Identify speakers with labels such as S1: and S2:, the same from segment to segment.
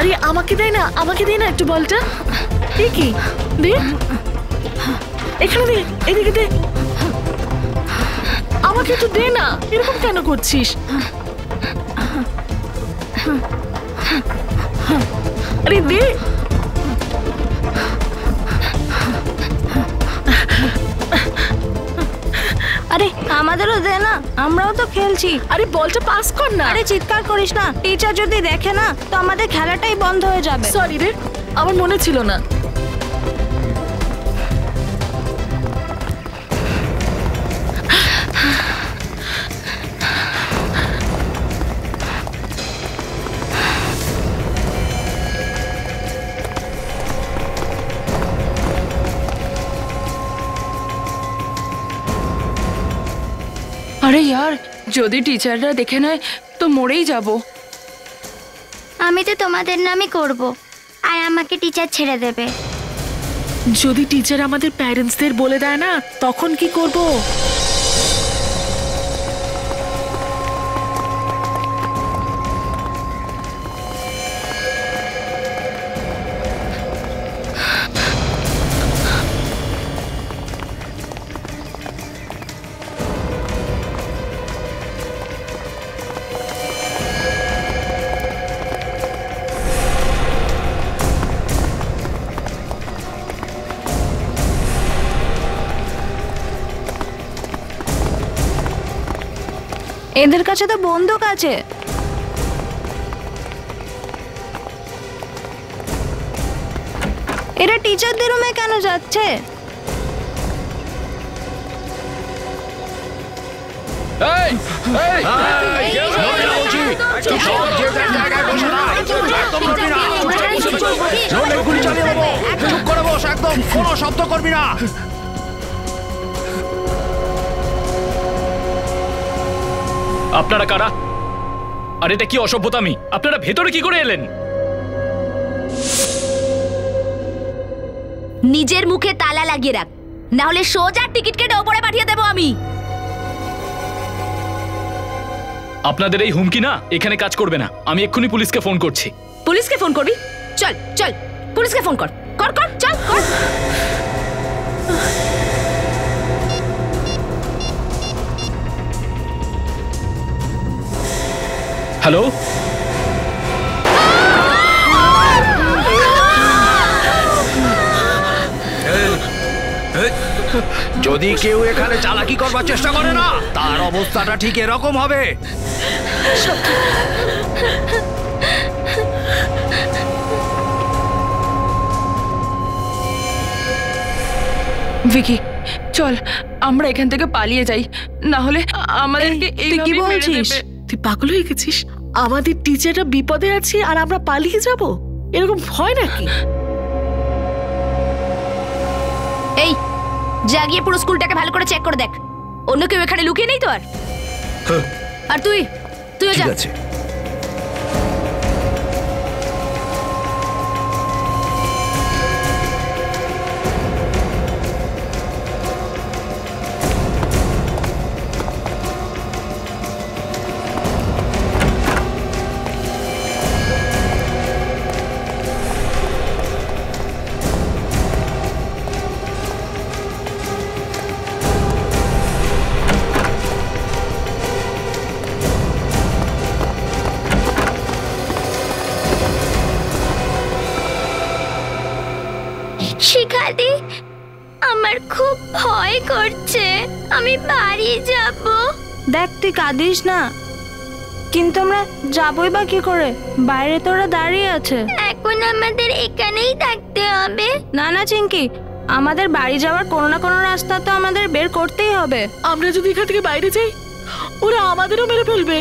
S1: আরে আমাকে দে না, আমাকে দে না একটু বলটা। কি দে, এখানে দে, এদিকে দে, আমাকে একটু দে না। এরকম কেন করছিস? আরে দে।
S2: আরে আমাদেরও দে না, আমরাও তো খেলছি।
S1: আরে বলটা পাস কর না।
S2: আরে চিৎকার করিস না, টিচার যদি দেখে না তো আমাদের খেলাটাই বন্ধ হয়ে যাবে।
S1: সরি রে, আমার মনে ছিল না।
S3: আরে यार, যদি টিচাররা দেখে নেয় তো মরেই যাব।
S4: আমি তো তোমাদের নামই করব, আর আমাকে টিচার ছেড়ে দেবে।
S1: যদি টিচার আমাদের প্যারেন্টসদের বলে দেয় না, তখন কি করব?
S2: এদের কাছে তো বন্দুক আছে। এরা টিচারদের রুমে কেন যাচ্ছে?
S5: কোনো শব্দ করবি না।
S6: আপনারা কারা? আর এটা কি অসভ্যতামি? আপনারা ভেতরে কি করে এলেন?
S7: নিজের মুখে তালা লাগিয়ে রাখ, না হলে সোজা টিকিট কেটে ওপরে পাঠিয়ে দেবো আমি।
S6: আপনাদের এই হুমকি না এখানে কাজ করবে না। আমি এক্ষুনি পুলিশকে ফোন করছি।
S7: পুলিশকে ফোন করবি? চল চল, পুলিশকে ফোন কর, কর কর, চল কর।
S6: হ্যালো,
S5: যদি কেউ এখানে চালাকি করবার চেষ্টা করে না, তার অবস্থাটা ঠিক এরকম হবে।
S3: ভিকি চল আমরা এখান থেকে পালিয়ে যাই, না হলে আমাদেরকে
S1: কি বলছিস? তুই পাগল হয়ে গেছিস? আমাদের টিচাররা বিপদে আছে আর আমরা পালিয়ে যাব? এরকম হয় নাকি?
S7: এই জাগিয়ে পুরো স্কুলটাকে ভালো করে চেক করে দেখ, অন্য কেউ এখানে লুকিয়ে নেই তো। আর তুইও যা।
S5: ঠিক আছে।
S4: শিখাদি, আমার খুব ভয় করছে, আমি বাড়ি যাব।
S2: দেখ তুই কাঁদিস না, কিন্তু আমরা যাবই বা কি করে? বাইরে তোরা দাঁড়িয়ে আছে।
S4: এখন আমাদের এখানেই থাকতে হবে?
S2: না না চিঙ্কি, আমাদের বাড়ি যাওয়ার কোনো না কোনো রাস্তা তো আমাদের বের করতেই হবে।
S1: আমরা যদি এখান থেকে বাইরে যাই, ওরা আমাদেরও মেরে ফেলবে।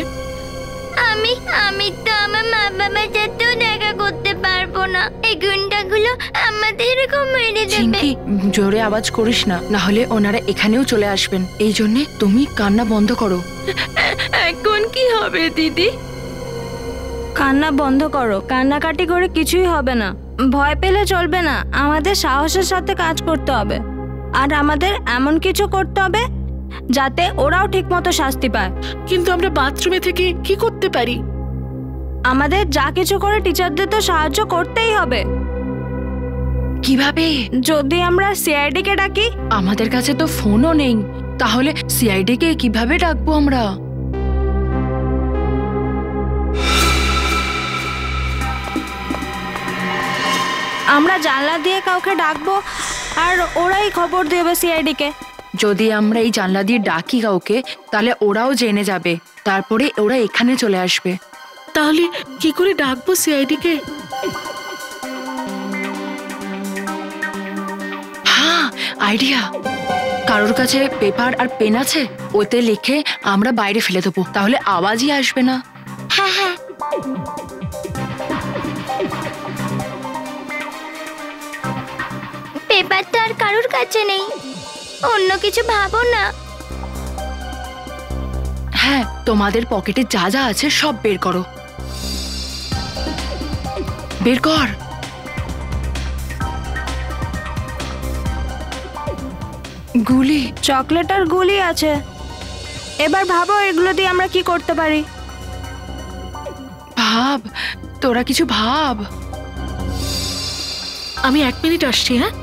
S4: আমি তো আমার মা বাবার সাথেও দেখা করতে পারবো না। এই গুন্ডাগুলো আমাদের এরকম মেরে দেবে।
S3: চিঙ্কি জোরে আওয়াজ করিস না, না হলে ওনারা এখানেও চলে আসবেন। এই জন্য তুমি কান্না বন্ধ করো।
S1: এখন কি হবে দিদি?
S2: কান্না বন্ধ করো, কান্নাকাটি করে কিছুই হবে না। ভয় পেলে চলবে না, আমাদের সাহসের সাথে কাজ করতে হবে। আর আমাদের এমন কিছু করতে হবে যাতে ওরাও ঠিকমতো শাস্তি পায়।
S1: কিন্তু আমরা বাথরুমে থেকে কি করতে পারি?
S2: আমাদের যা কিছু করে টিচারদের তো সাহায্য করতেই হবে।
S3: কিভাবে?
S2: যদি আমরা সিআইডি কে ডাকি?
S3: আমাদের কাছে তো ফোনও নেই, তাহলে সিআইডি কে কিভাবে ডাকবো আমরা?
S2: আমরা জানলা দিয়ে কাউকে ডাকবো আর ওরাই খবর দেবে সিআইডি কে।
S3: যদি আমরা এই জানলা দিয়ে ডাকি কাউকে, তাহলে ওরাও জেনে যাবে, তারপরে ওরা এখানে চলে আসবে।
S1: তাহলে কি করে ডাকবো সিআইডি কে?
S3: হ্যাঁ, আইডিয়া। কারোর কাছে পেপার আর পেন আছে? ওতে লিখে আমরা বাইরে ফেলে দেবো, তাহলে আওয়াজই আসবে না।
S4: হ্যাঁ হ্যাঁ, পেপার তো আর কারোর কাছে নেই, অন্য কিছু ভাবো না।
S3: হ্যাঁ, তোমাদের পকেটে যা যা আছে সব বের করো। বের কর। গুলি।
S2: চকলেট আর গুলি আছে। এবার ভাবো এগুলো দিয়ে আমরা কি করতে পারি।
S3: ভাব, তোরা কিছু ভাব।
S1: আমি 1 মিনিট আসছি। হ্যাঁ,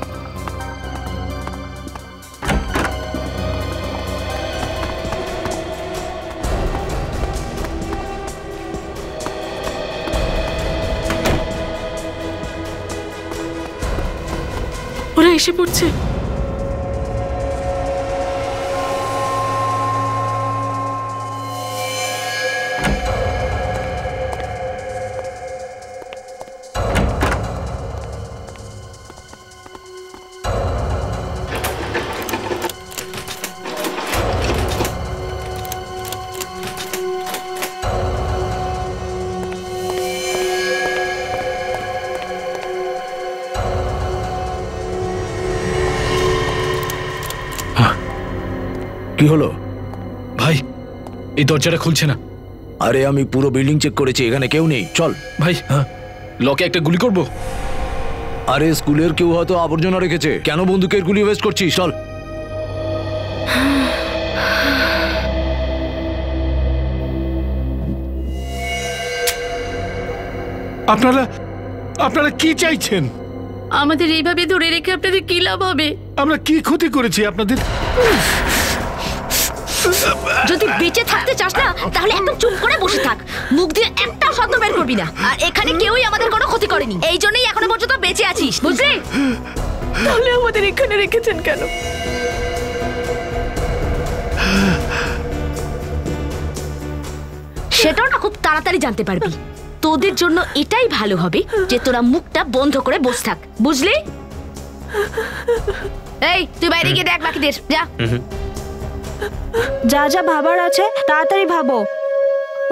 S1: ওরা এসে পড়ছে।
S5: কি হলো
S6: ভাই, এই দরজাটা খুলছে না।
S5: আরে আমি পুরো বিল্ডিং চেক করেছি, এখানে কেউ নেই। চল
S6: ভাই,
S5: হ্যাঁ,
S6: লকে একটা গুলি করব।
S5: আরে স্কুলের কেউ হয়তো আবর্জনা রেখেছে, কেন বন্দুকের গুলি ওয়েস্ট করছিস? চল।
S8: আপনারা কি চাইছেন?
S1: আমাদের এইভাবে ধরে রেখে আপনাদের কি লাভ হবে?
S8: আমরা কি ক্ষতি করেছি আপনাদের?
S7: যদি বেঁচে থাকতে চাস না তাহলে একদম চুপ করে বসে থাক, মুখ দিয়ে একটাও শব্দ বের করবি না। আর এখানে কেউই আমাদের কোনো ক্ষতি করেনি, এই জন্যই এখনো পর্যন্ত বেঁচে আছিস, বুঝলি?
S1: তাহলে আমাদের এখানে রেখেছেন কেন?
S7: সেটাও না খুব তাড়াতাড়ি জানতে পারবি। তোদের জন্য এটাই ভালো হবে যে তোরা মুখটা বন্ধ করে বসে থাক, বুঝলি? এই তুই বাইরে গিয়ে দেখ বাকিদের, যা।
S2: যা যা ভাবার আছে তাড়াতাড়ি ভাবো,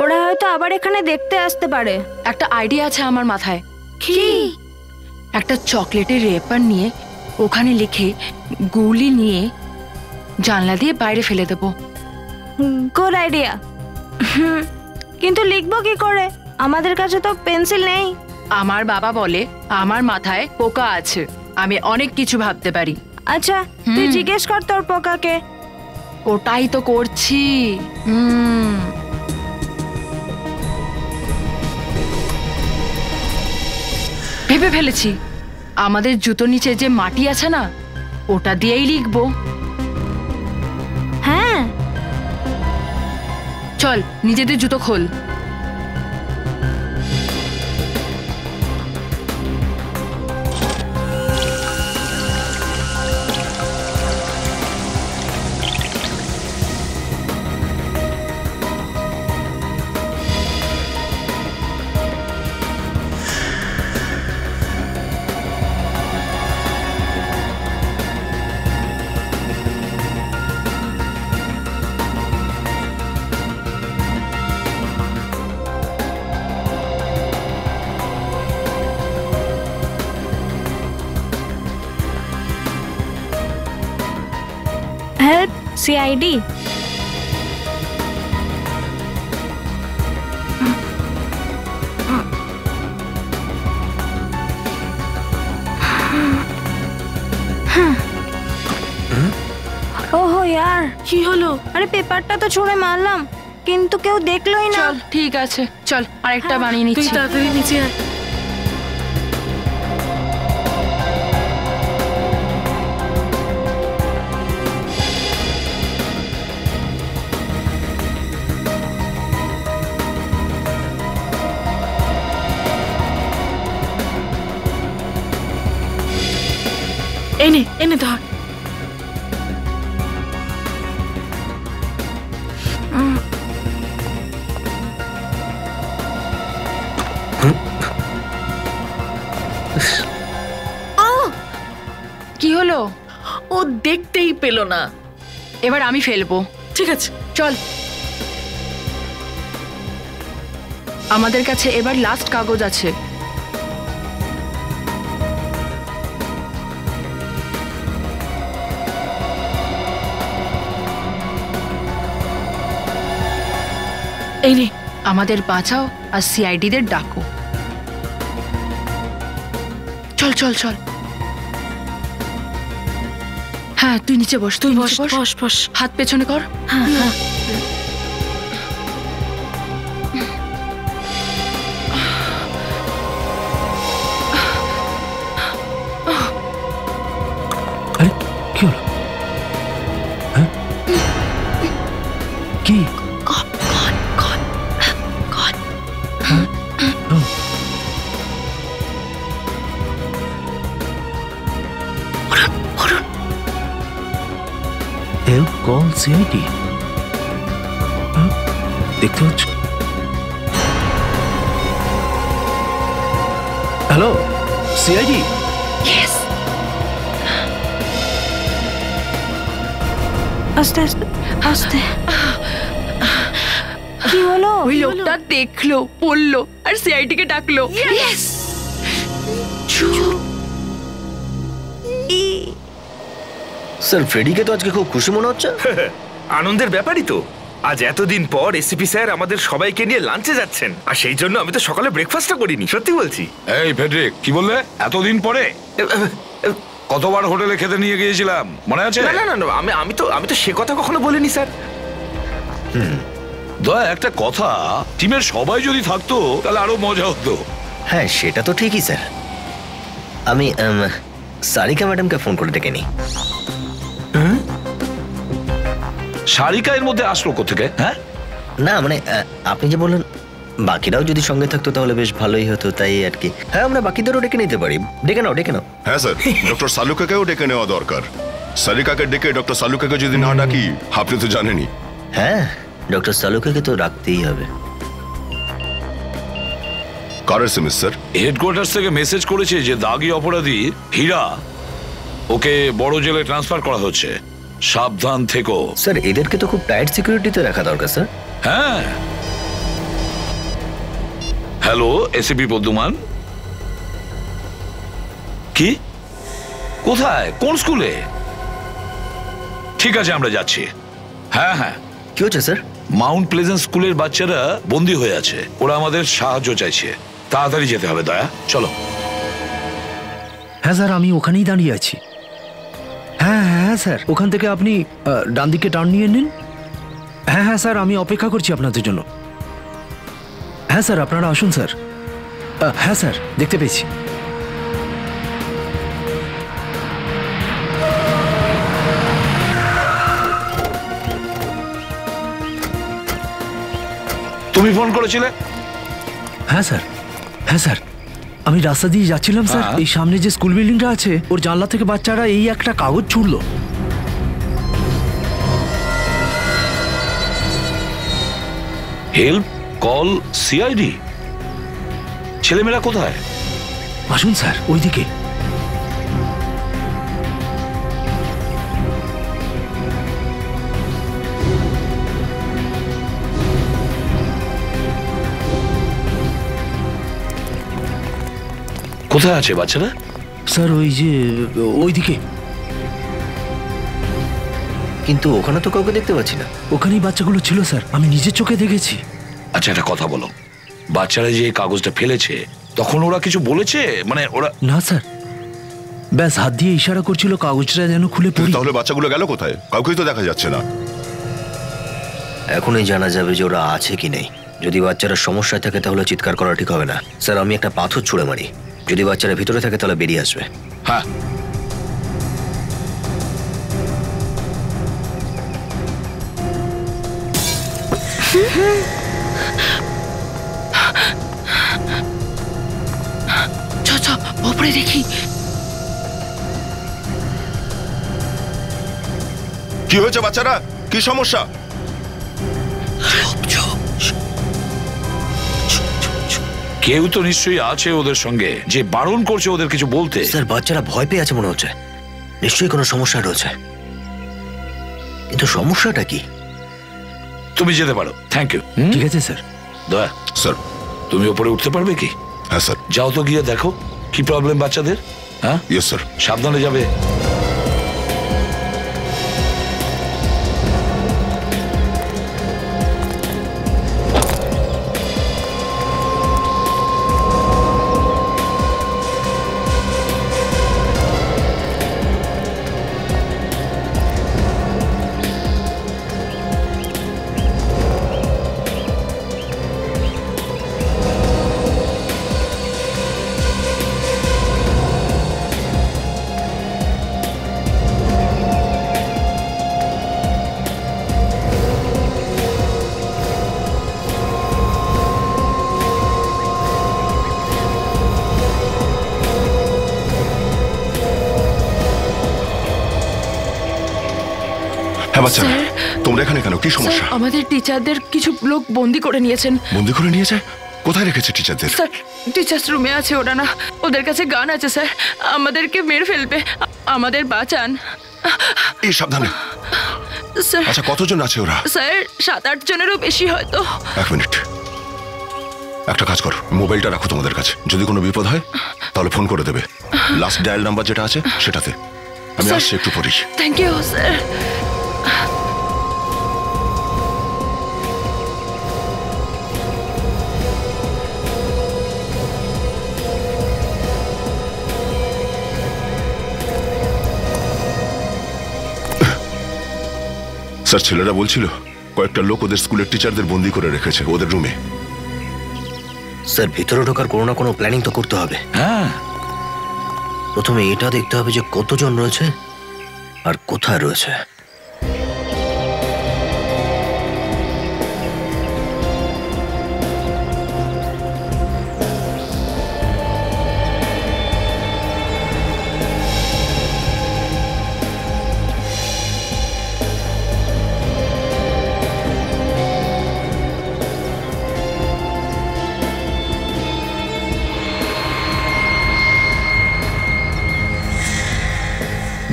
S2: ওরা হয়তো আবার এখানে দেখতে আসতে পারে।
S3: একটা আইডিয়া আছে আমার মাথায়।
S1: কি?
S3: একটা চকলেটের রেপার নিয়ে ওখানে লিখে গুলি নিয়ে জানলা দিয়ে বাইরে ফেলে দেবো।
S2: Good idea. কিন্তু লিখবো কি করে? আমাদের কাছে তো পেন্সিল নেই।
S3: আমার বাবা বলে আমার মাথায় পোকা আছে, আমি অনেক কিছু ভাবতে পারি।
S2: আচ্ছা, তুই জিজ্ঞেস কর তোর পোকাকে।
S3: ওটাই তো করছি। ভেবে ফেলেছি, আমাদের জুতো নিচে যে মাটি আছে না, ওটা দিয়েই লিখবো।
S2: হ্যাঁ,
S3: চল নিজেদের জুতো খোল।
S2: Help CID. ওহো ইয়ার,
S1: কি হলো?
S2: আরে পেপারটা তো ছুঁড়ে মারলাম। কিন্তু কেউ দেখলোই না।
S3: চল ঠিক আছে, চল আরেকটা বানিয়ে
S1: তুই
S3: নিচ্ছি।
S1: তাড়াতাড়ি নিচে আয়। এনে এনে ধর।
S3: কি হলো?
S1: ও দেখতেই পেল না।
S3: এবার আমি ফেলবো।
S1: ঠিক আছে
S3: চল, আমাদের কাছে এবার লাস্ট কাগজ আছে।
S1: এই নে।
S3: আমাদের বাঁচাও আর সিআইডিদের ডাকো। চল চল চল। হ্যাঁ তুই নিচে বস, তুই
S1: বস বস বস।
S3: হাত পেছনে কর।
S1: হ্যাঁ হ্যাঁ।
S9: আরে কি হলো? হ্যাঁ কি? Help call CID. দেখতে পাচ্ছ? Hello CID.
S2: আস্তে আস্তে আস্তে। কি হলো?
S3: ওই লোকটা দেখলো, বললো আর সিআইডি কে ডাকলো।
S10: স্যার ফ্রেডিকে তো আজকে খুব খুশি মনে হচ্ছে।
S11: আনন্দের ব্যাপারই তো। আজ এতদিন পর এসিপি স্যার আমাদের সবাইকে নিয়ে লাঞ্চে যাচ্ছেন, আর সেই জন্য আমি তো সকালে ব্রেকফাস্টও করিনি, সত্যি বলছি।
S12: এই ফেডরিক, কি বললে? এতদিন পরে? কতবার হোটেলে খেতে নিয়ে গিয়েছিলাম, মনে আছে?
S11: না না না, আমি তো সে কথা কখনো বলিনি স্যার।
S12: দয়া একটা কথা, টিমের সবাই যদি থাকতো তাহলে আরো মজা হতো।
S10: হ্যাঁ সেটা তো ঠিকই স্যার। আমি সারিকা ম্যাডামকে ফোন করে ডেকে নিই।
S12: সারিকা এর মধ্যে আসলো কোথেকে? হ্যাঁ
S10: না মানে আপনি যে বললেন বাকিরাও যদি সঙ্গে থাকতো তাহলে বেশ ভালোই হতো, তাই আর কি। হ্যাঁ আমরা বাকিদেরও ডেকে নিতে পারি। ডেকে নাও ডেকে নাও।
S13: হ্যাঁ স্যার, ডক্টর সালুকাকেও ডেকে নেওয়া দরকার। সারিকাকে ডেকে ডক্টর সালুকাকে যদি না ডাকি, আপনি তো জানেনই।
S10: হ্যাঁ ডক্টর সালুকাকে তো রাখতেই হবে।
S13: কার এসএমএস স্যার?
S12: হেডকোয়ার্টার থেকে মেসেজ করেছে যে দাগি অপরাধী হীরা, ওকে বড় জেলে ট্রান্সফার করা হচ্ছে, সাবধান থেকো।
S10: স্যার এদেরকে তো খুব টাইট সিকিউরিটিতে রাখা দরকার স্যার।
S12: হ্যাঁ। Hello ACP পদ্মমান। কি? কোথায়? কোন স্কুলে? ঠিক আছে আমরা যাচ্ছি। হ্যাঁ হ্যাঁ।
S10: কি হচ্ছে স্যার?
S12: মাউন্ট প্লেজেন্ট স্কুলের বাচ্চারা বন্দী হয়ে আছে, ওরা আমাদের সাহায্য চাইছে, তাড়াতাড়ি যেতে হবে। দয়া চলো।
S9: হ্যাঁ স্যার আমি ওখানেই দাঁড়িয়ে আছি। হ্যাঁ হ্যাঁ স্যার, ওখান থেকে আপনি ডান দিকে টার্ন নিয়ে নিন। হ্যাঁ হ্যাঁ স্যার আমি অপেক্ষা করছি আপনাদের জন্য। হ্যাঁ স্যার আপনারা আসুন স্যার। হ্যাঁ স্যার দেখতে পেয়েছি।
S12: তুমি ফোন করেছিলে?
S9: হ্যাঁ স্যার, হ্যাঁ স্যার আমি রাস্তা দিয়ে যাচ্ছিলাম স্যার, এই সামনে যে স্কুল বিল্ডিংটা আছে ওর জানলা থেকে বাচ্চারা এই একটা কাগজ ছুড়লো।
S12: Help call CID. ছেলেমেয়েরা কোথায়?
S9: আসুন স্যার ওইদিকে।
S12: কোথায় আছে বাচ্চারা?
S9: স্যার ওই যে ওইদিকে।
S10: কিন্তু ওখানে তো কাউকে দেখতে পাচ্ছি না।
S9: ওখানেই বাচ্চাগুলো ছিল স্যার, আমি নিজের চোখে দেখেছি।
S12: আচ্ছা একটা কথা বলো, বাচ্চারা যে এই কাগজটা ফেলেছে তখন ওরা কিছু বলেছে? মানে ওরা?
S9: না স্যার, ব্যাস হাত দিয়ে ইশারা করছিল কাগজটা যেন খুলে পড়ি।
S13: তাহলে বাচ্চাগুলো গেল কোথায়? কাউকেই তো দেখা যাচ্ছে না।
S10: এখনই জানা যাবে যে ওরা আছে কি নেই। যদি বাচ্চারা সমস্যায় থাকে তাহলে চিৎকার করা ঠিক হবে না। স্যার, আমি একটা পাথর ছুঁড়ে মারি, যদি বাচ্চারা ভিতরে থাকে তাহলে বেরিয়ে আসবে।
S12: হ্যাঁ,
S3: চ ওপরে দেখি।
S13: কি হয়েছে বাচ্চারা? কি সমস্যা?
S12: কেউ তো নিশ্চয়ই আছে ওদের সঙ্গে যে বারণ করছে ওদের কিছু বলতে।
S10: স্যার, বাচ্চারা ভয় পেয়ে আছে মনে হচ্ছে, নিশ্চয়ই কোনো সমস্যা রয়েছে। কিন্তু সমস্যাটা কি?
S12: তুমি যেতে পারো। Thank you.
S9: ঠিক আছে স্যার।
S12: দয়া
S13: স্যার,
S12: তুমি ওপরে উঠতে পারবে কি?
S13: হ্যাঁ স্যার।
S12: যাও তো গিয়ে দেখো কি প্রবলেম বাচ্চাদের। হ্যাঁ
S13: ইয়েস স্যার।
S12: সাবধানে যাবে।
S13: হ্যাঁ বাচ্চারা, তোমরা এখানে কেন? কি সমস্যা?
S3: আমাদের টিচারদের কিছু লোক বন্দি করে নিয়েছেন।
S13: বন্দি করে নিয়েছে? কোথায় রেখেছে টিচারদের?
S3: স্যার, টিচার্স রুমে আছে ওরা না। ওদের কাছে গান আছে স্যার, আমাদেরকে মেরে ফেলবে। আমাদের বাঁচান।
S13: এই সাবধানে।
S3: স্যার,
S13: আচ্ছা, কতজন আছে ওরা?
S3: স্যার 7-8 জনেরও বেশি হয়তো।
S13: এক মিনিট, একটা কাজ করো, মোবাইলটা রাখো তোমাদের কাছে। যদি কোনো বিপদ হয় তাহলে ফোন করে দেবে। লাস্ট ডায়াল নাম্বার যেটা আছে সেটাতে। আমি আসছি একটু পরেই।
S3: Thank you sir.
S13: স্যার, ছেলেরা বলছিল কয়েকটা লোক ওদের স্কুলের টিচারদের বন্দি করে রেখেছে ওদের রুমে।
S10: স্যার, ভিতরে ঢোকার কোনো না কোনো প্ল্যানিং তো করতে হবে।
S12: হ্যাঁ,
S10: প্রথমে এটা দেখতে হবে যে কতজন রয়েছে আর কোথায় রয়েছে।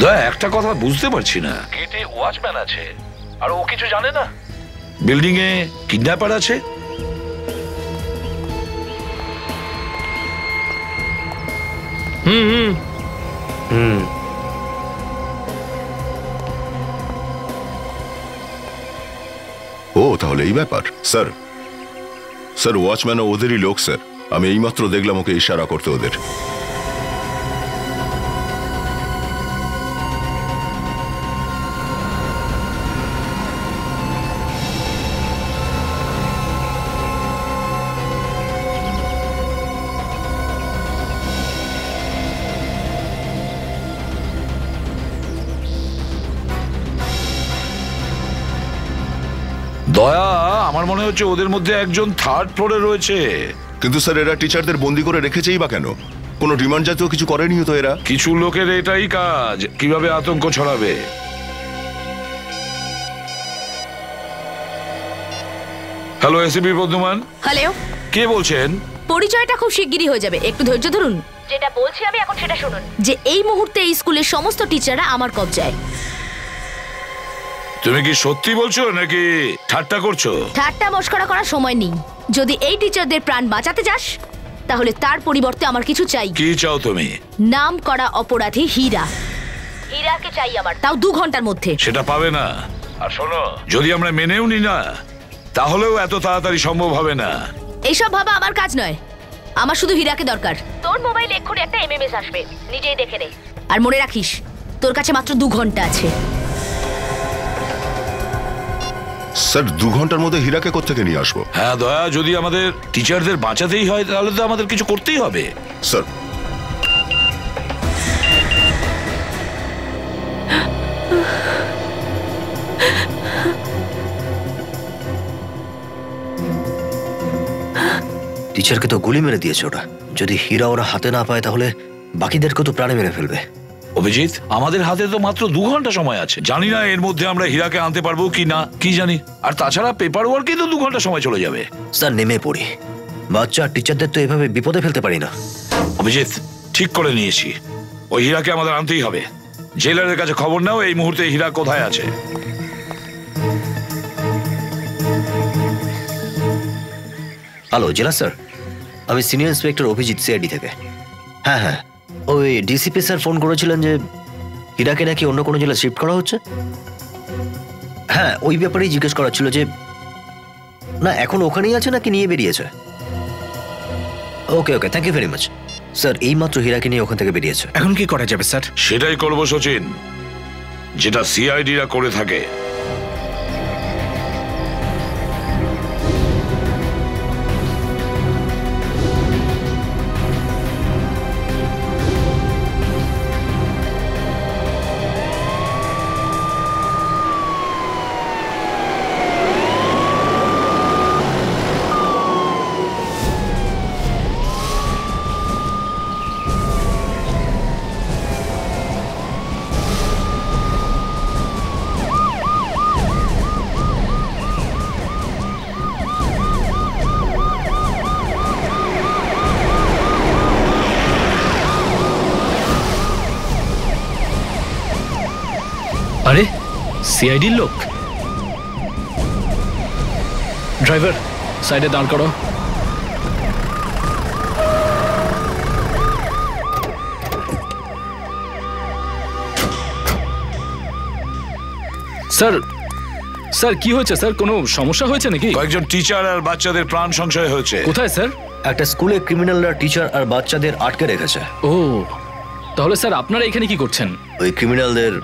S12: দয়া, একটা কথা বুঝতে পারছি না। গেটে ওয়াচম্যান আছে আর ও কিছু জানে না? বিল্ডিং এ কিডন্যাপার আছে।
S13: ও, তাহলে এই ব্যাপার। স্যার, স্যার ওয়াচম্যান ওদেরই লোক স্যার। আমি এইমাত্র দেখলাম ওকে ইশারা করতে ওদের।
S12: দয়া, আমার মনে হচ্ছে ওদের মধ্যে একজন 3rd ফ্লোরে রয়েছে।
S13: কিন্তু স্যার, এরা টিচারদের বন্দি করে রেখেছেই বা কেন? কোনো ডিমান্ড জাতীয় কিছু করেনি তো এরা?
S12: কিছু লোকের এটাই কাজ, কিভাবে আতঙ্ক ছড়াবে। Hello, ACP Bardhaman.
S7: হ্যালো,
S12: কে বলছেন?
S7: পরিচয়টা খুব শিগগিরই হয়ে যাবে, একটু ধৈর্য ধরুন। যেটা বলছি আমি এখন সেটা শুনুন, যে এই মুহূর্তে এই স্কুলের সমস্ত টিচাররা আমার কবজায়।
S12: তুমি কি সত্যি বলছো নাকি ঠাট্টা করছো?
S7: ঠাট্টা মস্করা করার সময় নেই। যদি এই টিচারদের প্রাণ বাঁচাতে চাস তাহলে তার পরিবর্তে আমার কিছু চাই।
S12: কি চাও তুমি?
S7: নাম করা অপরাধী হীরা। হীরাকে চাই আমার, তাও 2 ঘন্টার মধ্যে।
S12: সেটা পাবে না। আর শোনো, যদি আমরা মেনেও নি না তাহলেও এত তাড়াতাড়ি সম্ভব হবে না।
S7: এইসব ভাবা আমার কাজ নয়, আমার শুধু হীরাকে দরকার। তোর মোবাইলে এক্ষুনি একটা এমএমএস আসবে, নিজেই দেখে নে। আর মনে রাখিস, তোর কাছে মাত্র 2 ঘন্টা আছে।
S13: স্যার 2 ঘন্টার মধ্যে হীরাকে কোত্থেকে নিয়ে আসবো?
S12: হ্যাঁ দয়া, যদি আমাদের টিচারদের বাঁচাতেই হয় তাহলে তো আমাদের কিছু করতেই হবে।
S13: স্যার
S10: টিচারকে তো গুলি মেরে দিয়েছে ওরা। যদি হীরা ওরা হাতে না পায় তাহলে বাকিদেরকে তো প্রাণে মেরে ফেলবে।
S12: অভিজিৎ, আমাদের হাতে তো মাত্র 2 ঘন্টা সময় আছে। জানি না এর মধ্যে আমরা হীরাকে আনতে পারবো কি না, কি জানি। আর তাছাড়া পেপার ওয়ার্কে তো 2 ঘন্টা সময় চলে যাবে।
S10: স্যার নেমে পড়ি, বাচ্চা আর টিচারদের তো এভাবে বিপদে ফেলতে পারি না।
S12: অভিজিৎ, ঠিক করে নিয়েছি, ওই হীরাকে আমাদের আনতেই হবে। জেলারের কাছে খবর নাও এই মুহূর্তে হীরা কোথায় আছে।
S10: হ্যালো জেলা স্যার, আমি সিনিয়র ইন্সপেক্টর অভিজিৎ, সিআইডি থেকে। হ্যাঁ হ্যাঁ, ওই ডিসিপি স্যার ফোন করেছিলেন যে হীরাকে নাকি অন্য কোনো জেলায় শিফট করা হচ্ছে। হ্যাঁ, ওই ব্যাপারেই জিজ্ঞেস করা ছিল যে না এখন ওখানেই আছে নাকি নিয়ে বেরিয়েছে। Okay okay, thank you very much sir. এইমাত্র হীরাকে নিয়ে ওখান থেকে বেরিয়েছে।
S5: এখন কি করা যাবে স্যার?
S12: সেটাই করবো সচিন, যেটা সিআইডিরা করে থাকে।
S6: আরে সিআইডির লোক। ড্রাইভার, সাইডে দাঁড় করো। স্যার, স্যার কি হয়েছে স্যার? কোনো সমস্যা হয়েছে নাকি?
S12: কয়েকজন টিচার আর বাচ্চাদের প্রাণ সংশয় হয়েছে।
S6: কোথায় স্যার?
S10: একটা স্কুলে ক্রিমিনালরা টিচার আর বাচ্চাদের আটকে রেখেছে।
S6: ও, তাহলে স্যার আপনারা এখানে কি করছেন?
S10: ওই ক্রিমিনালদের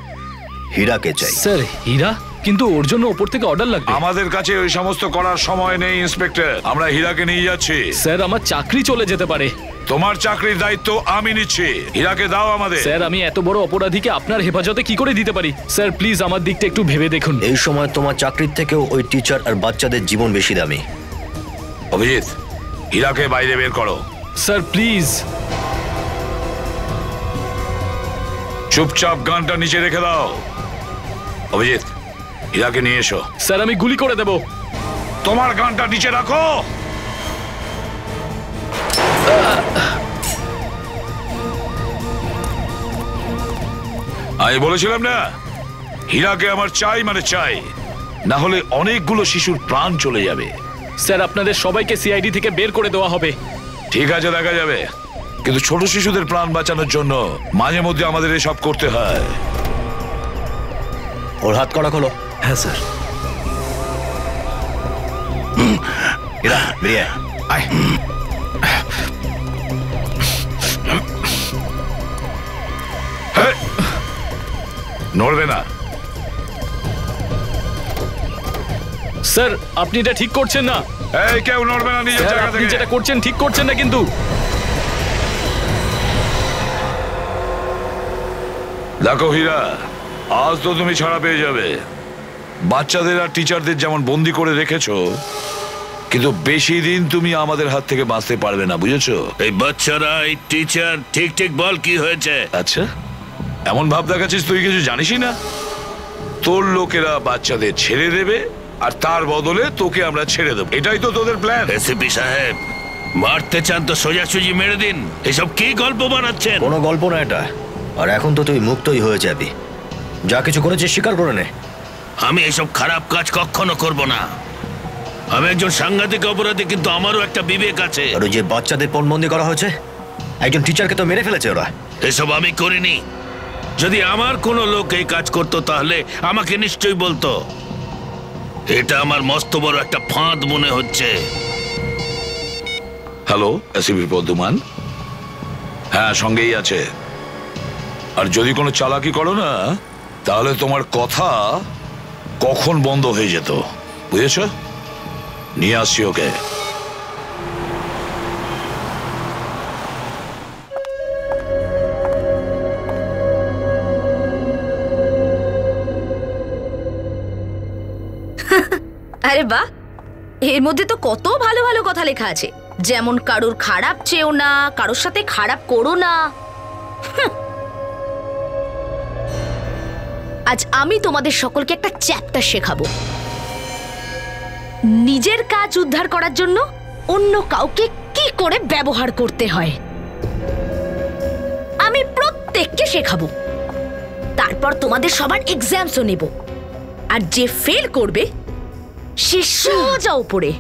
S10: হীরাকে চাই।
S6: স্যার হীরা? কিন্তু ওর জন্য ওপর থেকে অর্ডার লাগবে।
S12: আমাদের কাছে ওই সমস্ত করার সময় নেই ইন্সপেক্টর, আমরা হীরাকে নিয়ে যাচ্ছি।
S6: স্যার আমার চাকরি চলে যেতে পারে।
S12: তোমার চাকরির দায়িত্ব আমি নিচ্ছি, হীরাকে দাও আমাদের।
S6: স্যার আমি এত বড় অপরাধীকে আপনার হেফাজতে কি করে দিতে পারি? স্যার প্লিজ আমার দিকটা একটু ভেবে দেখুন।
S10: এই সময় তোমার চাকরির থেকেও ওই টিচার আর বাচ্চাদের জীবন বেশি দামি।
S12: অভিজিৎ, হীরাকে বাইরে বের করো।
S6: Sir please.
S12: চুপচাপ গানটা নিচে রেখে দাও। অভিজিৎ, হীরাকে নিয়ে এসো।
S6: স্যার আমি গুলি করে দেব।
S12: তোমার গানটা নিচে রাখো। আমি বলেছিলাম না, হীরাকে আমার চাই মানে চাই, না হলে অনেকগুলো শিশুর প্রাণ চলে যাবে।
S6: স্যার আপনাদের সবাইকে সিআইডি থেকে বের করে দেওয়া হবে।
S12: ঠিক আছে, দেখা যাবে, কিন্তু ছোট শিশুদের প্রাণ বাঁচানোর জন্য মাঝে মধ্যে আমাদের এসব করতে হয়।
S10: ওর হাত কড়া খোলো।
S9: হ্যাঁ স্যার।
S10: হীরা বেরিয়ে আয়।
S12: নড়বে না।
S6: স্যার আপনি এটা ঠিক করছেন না।
S12: এই কেউ নড়বে না নিজের জায়গা থেকে।
S6: আপনি যেটা করছেন ঠিক করছেন না কিন্তু।
S12: দেখো হীরা, আজ তো তুমি ছাড়া পেয়ে যাবে। বাচ্চাদের আর টিচারদের যেমন বন্দি করে রেখেছো, কিন্তু বেশি দিন তুমি আমাদের হাত থেকে বাঁচতে পারবে না, বুঝেছো?
S14: এই বাচ্চারা, এই টিচার, ঠিক ঠিক বল কি হয়েছে?
S12: আচ্ছা, এমন ভাব দেখাচ্ছিস তুই কিছু জানিসই না। তোর লোকেরা বাচ্চাদের ছেড়ে দেবে আর তার বদলে তোকে আমরা ছেড়ে দেবো, এটাই তো তোদের প্ল্যান।
S14: এসিপি সাহেব, মারতে চান তো সোজাসুজি মেরে দিন। এসব কি গল্প বানাচ্ছেন?
S10: কোনো গল্প না এটা। আর এখন তো তুই মুক্তই হয়ে যাবি। যা কিছু করেছিস স্বীকার করে নে।
S14: আমি এসব খারাপ কাজ কখনো করব না। আমি একজন সাংঘাতিক অপরাধী, কিন্তু আমারও একটা বিবেক আছে।
S10: আর ওই যে বাচ্চাদের পণবন্দি করা হয়েছে, একজন টিচারকে তো মেরে ফেলেছে ওরা।
S14: এসব আমি করিনি। যদি আমার কোনো লোক এই কাজ করতো তাহলে আমাকে নিশ্চয়ই বলতো। এটা আমার মস্ত বড় একটা ফাঁদ মনে হচ্ছে।
S12: Hello, ACP Bardhaman. হ্যাঁ, সঙ্গেই আছে। আর যদি কোনো চালাকি করো না, তাহলে তোমার কথা কখন বন্ধ হয়ে যেত। বুঝেছ? নিয়ে আসছি ওকে।
S7: আরে বাহ, এর মধ্যে তো কত ভালো ভালো কথা লেখা আছে, যেমন কারোর খারাপ চেও না, কারোর সাথে খারাপ করো না। আজ আমি তোমাদের সকলকে একটা চ্যাপ্টার শেখাবো। নিজের কাজ উদ্ধার করার জন্য অন্য কাউকে কি করে ব্যবহার করতে হয় আমি প্রত্যেককে শেখাবো। তারপর তোমাদের সবার এক্সামসও নেব, আর যে ফেল করবে সে সোজা উপরে।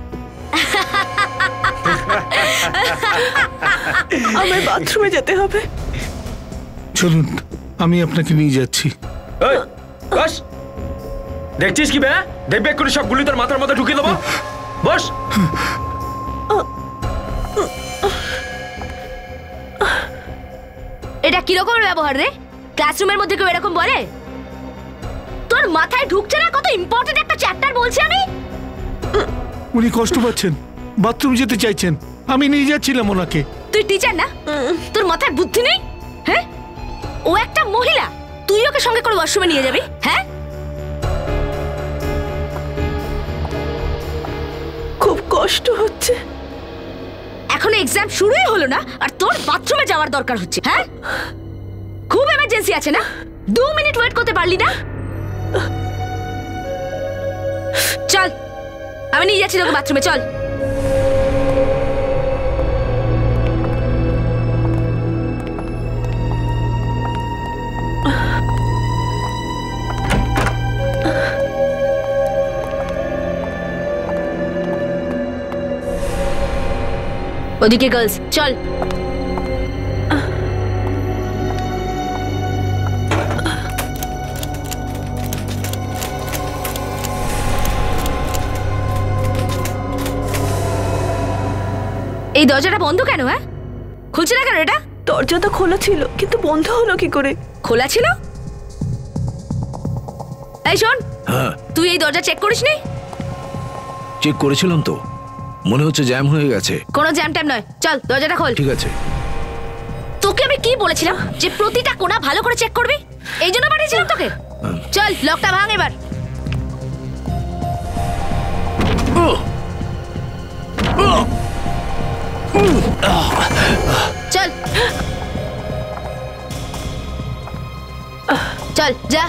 S1: আমার বাথরুমে যেতে হবে।
S8: চলুন, আমি আপনাকে নিয়ে যাচ্ছি।
S15: বস, দেখছিস কি বে? দেখবে করে সব গুলি তোর মাথার মধ্যে ঢুকিয়ে দেবো। বস।
S7: এটা কিরকম ব্যবহার রে? ক্লাসরুমের মধ্যে কেউ এরকম বলে? তোর মাথায় ঢুকছে না কত ইম্পর্টেন্ট একটা চ্যাপ্টার বলছি আমি।
S8: উনি কষ্ট পাচ্ছেন, বাথরুম যেতে চাইছেন, আমি নিয়ে যাচ্ছিলাম ওনাকে।
S7: তুই টিচার না? তোর মাথায় বুদ্ধি নেই? হ্যাঁ, ও একটা মহিলা, তুই ওকে সঙ্গে করে ওয়াশরুমে নিয়ে যাবি? হ্যাঁ,
S1: খুব কষ্ট হচ্ছে।
S7: এখনো এক্সাম শুরুই হলো না আর তোর বাথরুমে যাওয়ার দরকার হচ্ছে? হ্যাঁ, খুব এমার্জেন্সি আছে না? 2 মিনিট ওয়েট করতে পারলি না? চল, আমি নিয়ে যাচ্ছি তোকে বাথরুমে, চল। ওদিকে গার্লস, চল। এই দরজাটা বন্ধ কেন? হ্যাঁ, খুলছে না কেন এটা?
S1: দরজা তো খোলা ছিল, কিন্তু বন্ধ হলো কি করে?
S7: খোলা ছিল? এই শোন,
S9: হ্যাঁ,
S7: তুই এই দরজা চেক করিসনি?
S9: চেক করেছিলাম তো, মনে হচ্ছে জ্যাম হয়ে গেছে।
S7: কোনো জ্যাম ট্যাম নয়, চল দরজাটা খোল।
S9: ঠিক আছে।
S7: তোকে আমি কি বলেছিলাম যে প্রতিটা কোণা ভালো করে চেক করবি? এই জন্য পাঠিয়েছিলাম তোকে। চল, লকটা ভাঙ এবার। চল চল, যা।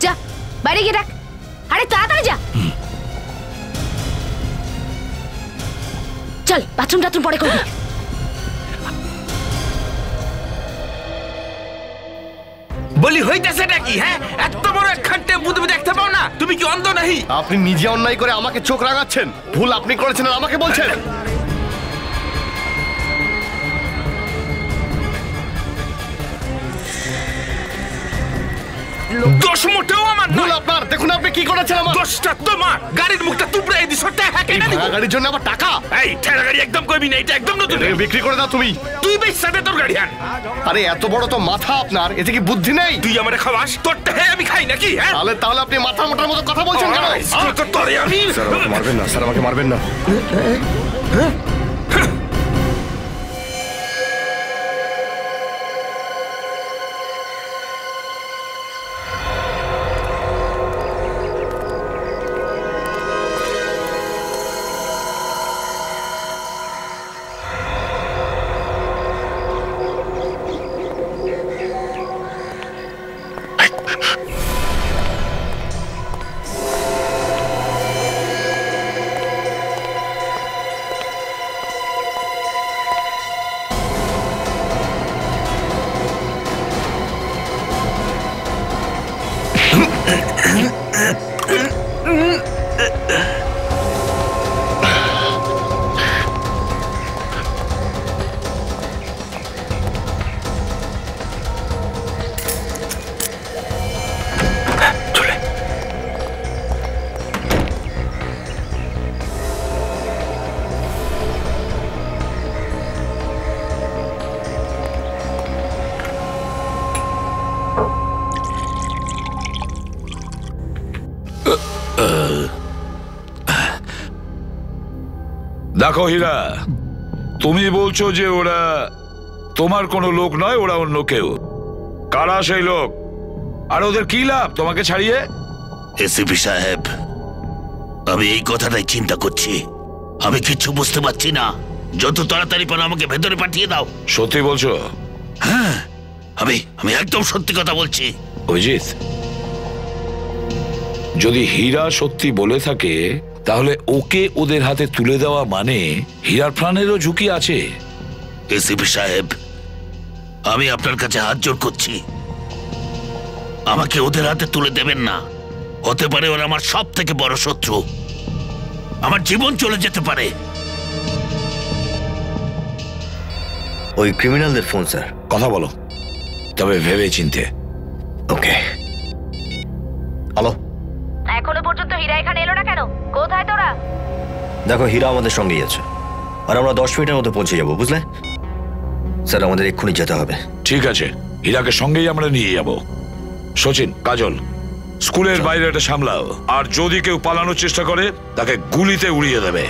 S7: যা, বাইরে গিয়ে রাখ। আরে তাড়াতাড়ি যা। চল, বাথরুম টাথরুম পরে করবি।
S11: বলি হইতেছে নাকি? হ্যাঁ, এত বড় একখান টেম্পু তুমি দেখতে পাও না? তুমি কি অন্ধ নাহি?
S16: আপনি নিজে অন্যায় করে আমাকে চোখ রাঙাচ্ছেন। ভুল আপনি করেছেন আর আমাকে বলছেন।
S11: দোষ মোটেও আমার
S16: ভুল আপনার। দেখুন আপনি কি করেছেন। আমার
S11: দোষটা তোমার। গাড়ির মুখটা তুবড়াই দিছ। টাকা কেন দিব?
S16: গাড়ির জন্য আবার টাকা?
S11: এই ঠেলা গাড়ি একদম কইবি না, এটা একদম নতুন।
S16: বিক্রি করে দাও তুমি।
S11: তুই বেচা দে তোর গাড়ি।
S16: আরে এত বড় তো মাথা আপনার, এতে কি বুদ্ধি নেই?
S11: তুই আমারে খাওয়াস? তোরটা হে আমি খাই নাকি? হ্যাঁ,
S16: তাহলে আপনি মাথা মোটার মতো কথা বলছেন কেন?
S11: তোরে আমি
S16: স্যার আমাকে মারবেন না, স্যার আমাকে মারবেন না।
S12: দেখো হীরা, তুমি বলছো যে ওরা তোমার কোনো লোক নয়, ওরা অন্য কেউ। কারা সেই লোক, আর ওদের কি লাভ তোমাকে ছাড়িয়ে?
S14: এসিপি সাহেব, আমি এই কথাটাই চিন্তা করছি। আমি কিচ্ছু বুঝতে পারছি না। যত তাড়াতাড়ি পারো আমাকে ভেতরে পাঠিয়ে দাও।
S12: সত্যি বলছো?
S14: হ্যাঁ, আমি একদম সত্যি কথা বলছি।
S12: অভিজিৎ, যদি হীরা সত্যি বলে থাকে তাহলে ওকে ওদের হাতে তুলে দেওয়া মানে হীরার প্রাণেরও ঝুঁকি আছে।
S14: এসিপি সাহেব, আমি আপনার কাছে হাত জোড় করছি, আমাকে ওদের হাতে তুলে দেবেন না। হতে পারে ওরা আমার সব থেকে বড় শত্রু, আমার জীবন চলে যেতে পারে।
S10: ওই ক্রিমিনালদের ফোন স্যার।
S12: কথা বলো, তবে ভেবে চিনতে।
S10: ওকে। হ্যালো।
S7: এখনো পর্যন্ত হীরা এখানে এলো না কেন? কোথায় তোরা?
S10: দেখো, হীরা আমাদের সঙ্গেই আছে, আর আমরা 10 মিনিটের মধ্যে পৌঁছে যাবো, বুঝলে? স্যার, আমাদের এক্ষুনি যেতে হবে।
S12: ঠিক আছে, হীরাকে সঙ্গেই আমরা নিয়ে যাব। সচিন, কাজল, স্কুলের বাইরে এটা সামলাও, আর যদি কেউ পালানোর চেষ্টা করে তাকে গুলিতে উড়িয়ে দেবে।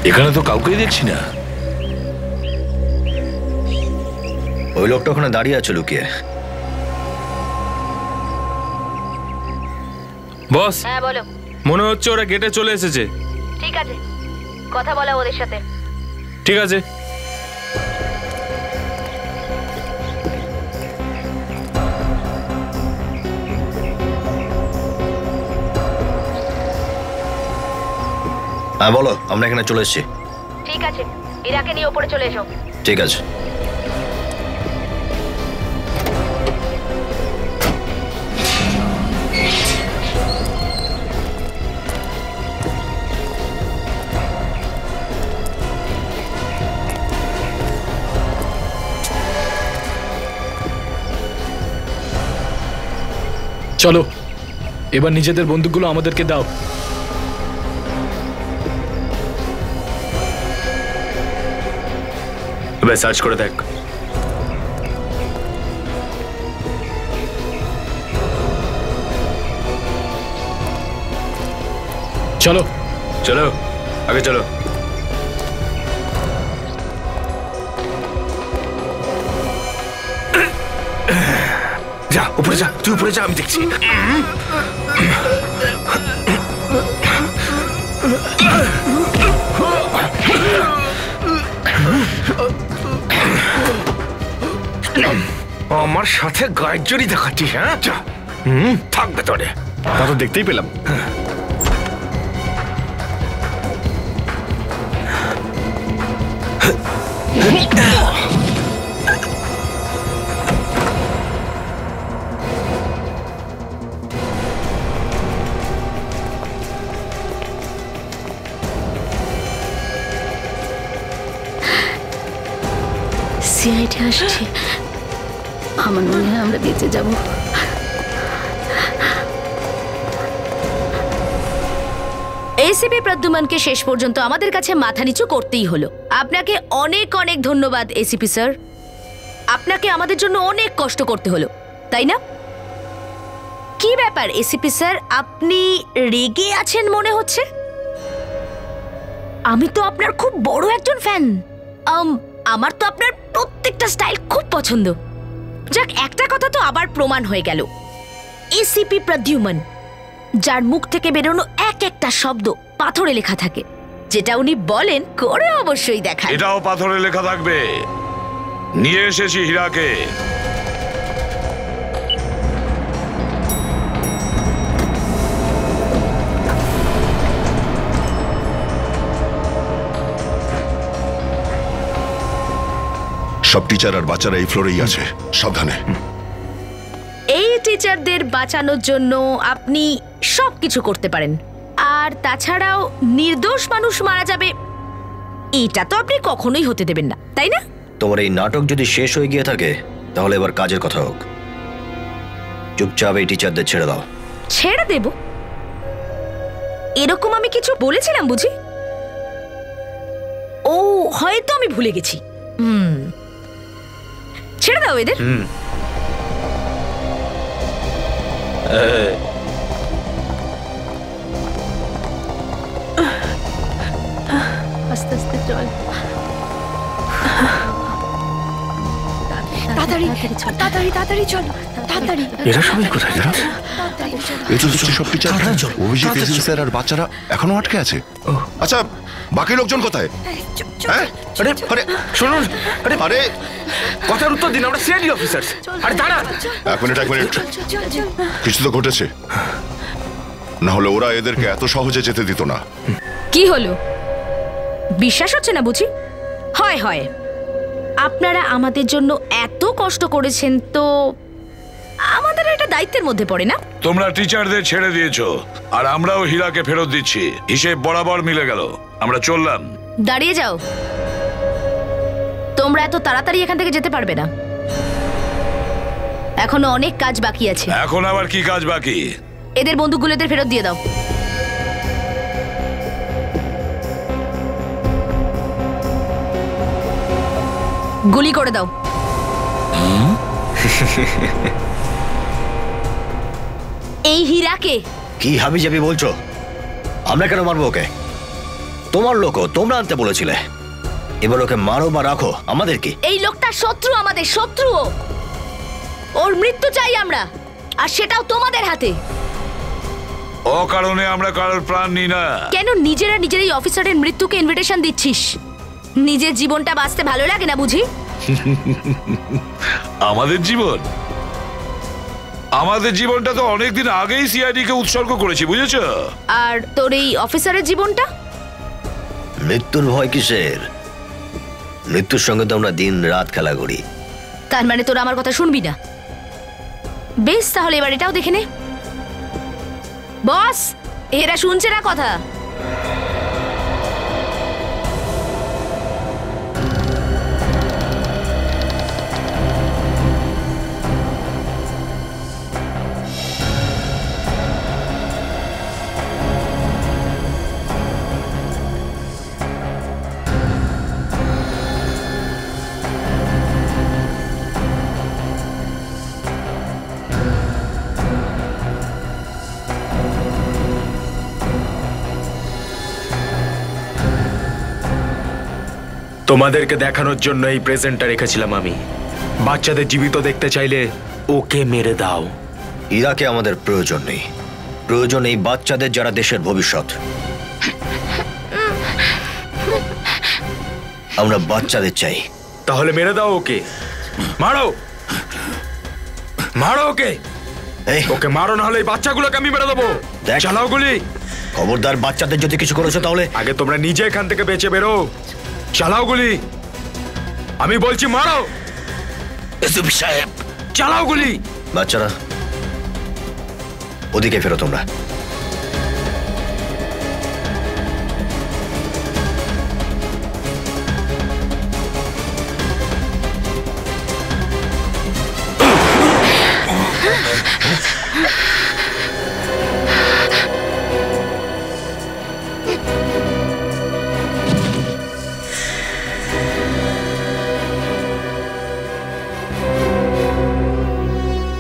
S12: এখানে তো কাউকেই দেখছি না।
S10: ওই লোকটা ওখানে দাঁড়িয়ে আছে লুকিয়ে।
S15: বস,
S7: হ্যাঁ বলো।
S15: মনে হচ্ছে ওরা গেটে চলে এসেছে।
S7: ঠিক আছে, কথা বলা ওদের সাথে।
S15: ঠিক আছে।
S10: হ্যাঁ বলো, আমরা এখানে চলে এসেছি।
S7: ঠিক আছে, হীরাকে নিয়ে ওপরে চলে এসো।
S10: ঠিক আছে।
S6: চলো, এবার নিজেদের বন্দুকগুলো আমাদেরকে দাও।
S15: এবার সার্চ করে দেখ।
S6: চলো
S15: চলো, আগে চলো।
S11: যা উপরে যা, তুই উপরে যা, আমি দেখছি। আমার সাথে গায়ের জড়ি দেখাচ্ছিস? হ্যাঁ, থাকবে তোরে।
S16: তা তো দেখতেই পেলাম।
S7: সিআইডি আসছে, আমার মনে হয় আমরা বেঁচে যাব। এসিপি প্রদ্যুমনকে শেষ পর্যন্ত আমাদের কাছে মাথা নিচু করতেই হলো। আপনাকে অনেক অনেক ধন্যবাদ এসিপি স্যার। আপনাকে আমাদের জন্য অনেক কষ্ট করতে হলো, তাই না? কি ব্যাপার এসিপি স্যার, আপনি রেগে আছেন মনে হচ্ছে? আমি তো আপনার খুব বড় একজন ফ্যান। আমার তো আপনার প্রত্যেকটা স্টাইল খুব পছন্দ। যাক, একটা কথা তো আবার প্রমাণ হয়ে গেল, এসিপি প্রদ্যুমন, যার মুখ থেকে বেরোনো এক একটা শব্দ পাথরে লেখা থাকে। যেটা উনি বলেন করে অবশ্যই দেখান।
S12: এটাও পাথরে লেখা থাকবে। নিয়ে এসেছি হীরাকে।
S13: সব টিচার আর বাচ্চারা এই ফ্লোরেই আছে, সাবধানে।
S7: এই টিচারদের বাঁচানোর জন্য আপনি সব কিছু করতে পারেন, আর তাছাড়াও নির্দোষ মানুষ মারা যাবে এটা তো আপনি কখনোই হতে দেবেন না, তাই না?
S10: তোমার এই নাটক যদি শেষ হয়ে গিয়ে থাকে তাহলে এবার কাজের কথা হোক। চুপচাপ এই টিচারদের ছেড়ে দাও।
S7: ছেড়ে দেব? এরকম আমি কিছু বলেছিলাম বুঝি? ও হয়তো আমি ভুলে গেছি। ছেড়ে দাও এদের।
S2: আস্তে আস্তে চল। তাড়াতাড়ি তাড়াতাড়ি তাড়াতাড়ি চল, তাড়াতাড়ি।
S13: এরা সবাই কোথায় গেল? এই তো দেখছি সব টিচার, অভিজিৎ, এসপি স্যার আর বাচ্চারা এখনো আটকে আছে। আচ্ছা, বাকি লোকজন কোথায়? হ্যাঁ,
S15: আরে আরে শুনুন, আরে আরে কথার উত্তর দিন, আমরা সিআইডি অফিসার। আরে দাঁড়া,
S13: এক মিনিট। কিছু তো ঘটেছে, না হলে ওরা এদেরকে এত সহজে যেতে দিত না।
S7: কি হলো, বিশ্বাস হচ্ছে না বুঝি? হয় হয়, আপনারা আমাদের জন্য এত কষ্ট করেছেন তো আমাদের এটা দায়িত্বের মধ্যে পড়ে না?
S12: তোমরা টিচারদের ছেড়ে দিয়েছো আর আমরাও হীরাকে ফেরত দিচ্ছি, হিসেব বরাবর মিলে গেল। আমরা চললাম।
S7: দাঁড়িয়ে যাও, তোমরা এত তাড়াতাড়ি এখান থেকে যেতে পারবে না, এখনো অনেক কাজ বাকি আছে।
S12: এখন আবার কি কাজ বাকি?
S7: এদের বন্দুকগুলো এদের ফেরত দিয়ে দাও। গুলি করে দাও। এই হীরাকে
S10: কি হাবিজাবি বলছো? আমরা কেন মারবো ওকে? তোমার লোকও, তোমরা আনতে বলেছিলে। এবার ওকে মারো বা রাখো, আমাদের কি?
S7: এই লোকটা শত্রু, আমাদের শত্রু। ওর মৃত্যু চাই আমরা, আর সেটাও তোমাদের হাতে।
S12: ও কারণে আমরা কারোর প্রাণ নিই না।
S7: কেন নিজেরা নিজের এই অফিসারের মৃত্যুকে ইনভিটেশন দিচ্ছিস? নিজের জীবনটা বাঁচতে ভালো লাগে না বুঝি?
S12: আমাদের জীবন, আমাদের জীবনটা তো অনেকদিন আগেই সিআইডি কে উৎসর্গ করেছি, বুঝেছো?
S7: আর তোর এই অফিসারের জীবনটা?
S10: মৃত্যুর ভয় কিসের? মৃত্যুর সঙ্গে তো আমরা দিন রাত খেলা করি।
S7: তার মানে তোরা আমার কথা শুনবি না? বেশ, তাহলে এবার এটাও দেখে নে। বস, এরা শুনছে না কথা।
S15: তোমাদেরকে দেখানোর জন্য এই প্রেজেন্টটা রেখেছিলাম আমি। বাচ্চাদের জীবিত দেখতে চাইলে ওকে মেরে দাও।
S10: হীরাকে আমাদের প্রয়োজন নেই, প্রয়োজন এই বাচ্চাদের যারা দেশের ভবিষ্যৎ। আমরা বাচ্চাদের চাই।
S15: তাহলে মেরে দাও ওকে, মারো মারো ওকে, ওকে মারো, না হলে এই বাচ্চাগুলোকে আমি মেরে দেবো। চালাও গুলি।
S10: খবরদার, বাচ্চাদের যদি কিছু করেছো তাহলে।
S15: আগে তোমরা নিজে এখান থেকে বেঁচে বেরো। চালাও গুলি, আমি বলছি মারো।
S14: এসপি সাহেব,
S15: চালাও গুলি।
S10: বাচ্চারা ওদিকে ফেরো তোমরা।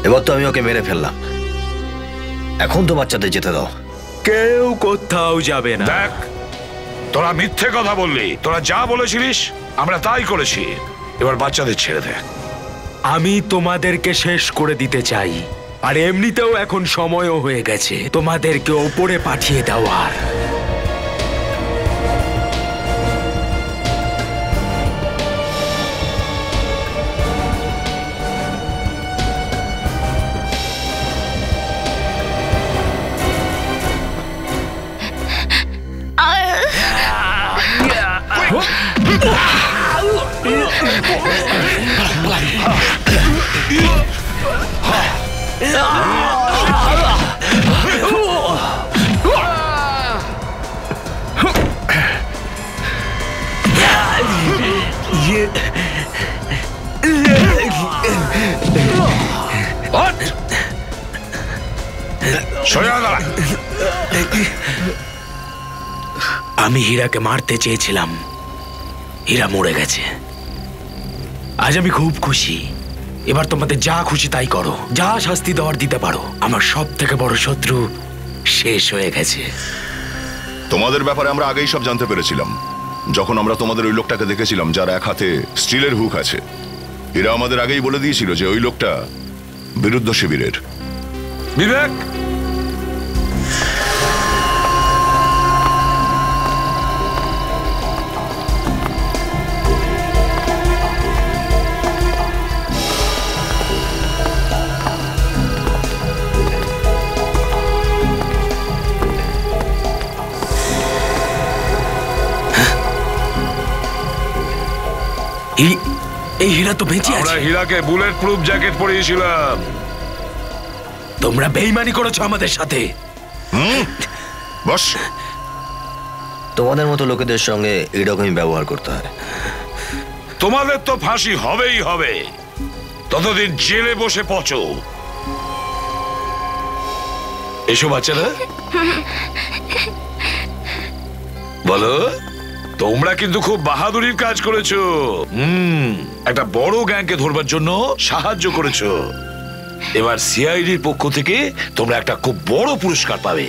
S10: এবার তো আমি ওকে মেরে ফেললাম, এখন তো বাচ্চাদের যেতে দাও।
S15: কেউ কোথাও যাবে না।
S12: দেখ, তোরা মিথ্যে কথা বললি। তোরা যা বলেছিলিস আমরা তাই করেছি। এবার বাচ্চাদের ছেড়ে দে।
S15: আমি তোমাদেরকে শেষ করে দিতে চাই, আর এমনিতেও এখন সময়ও হয়ে গেছে তোমাদেরকে ওপরে পাঠিয়ে দেওয়ার। আমি হীরাকে মারতে চেয়েছিলাম, হীরা মরে গেছে। আজ আমি খুব খুশি। এবার তোমাদের যা খুশি তাই করো, যা শাস্তি দেওয়ার দিতে পারো। আমার সব থেকে বড় শত্রু শেষ হয়ে গেছে।
S13: তোমাদের ব্যাপারে আমরা আগেই সব জানতে পেরেছিলাম, যখন আমরা তোমাদের ওই লোকটাকে দেখেছিলাম যার এক হাতে স্টিলের হুক আছে। এরা আমাদের আগেই বলে দিয়েছিল যে ওই লোকটা বিরুদ্ধ শিবিরের।
S12: বিবেক,
S15: এই হীরা তো বেঁচে আছে।
S12: আমরা হীরাকে বুলেট প্রুফ জ্যাকেট পরিয়েছিলাম।
S15: তোমরা বেইমানি করেছো আমাদের সাথে।
S13: বস,
S10: তোমাদের মতো লোকেদের সঙ্গে এরকমই ব্যবহার করতে হয়।
S12: তোমাদের তো ফাঁসি হবেই হবে, ততদিন জেলে বসে পচো। এসো বাচ্চারা, বলো, তোমরা কিন্তু খুব বাহাদুরির কাজ করেছো। একটা বড় গ্যাংকে ধরবার জন্য সাহায্য করেছো। এবার সিআইডির পক্ষ থেকে তোমরা একটা খুব বড় পুরস্কার পাবে।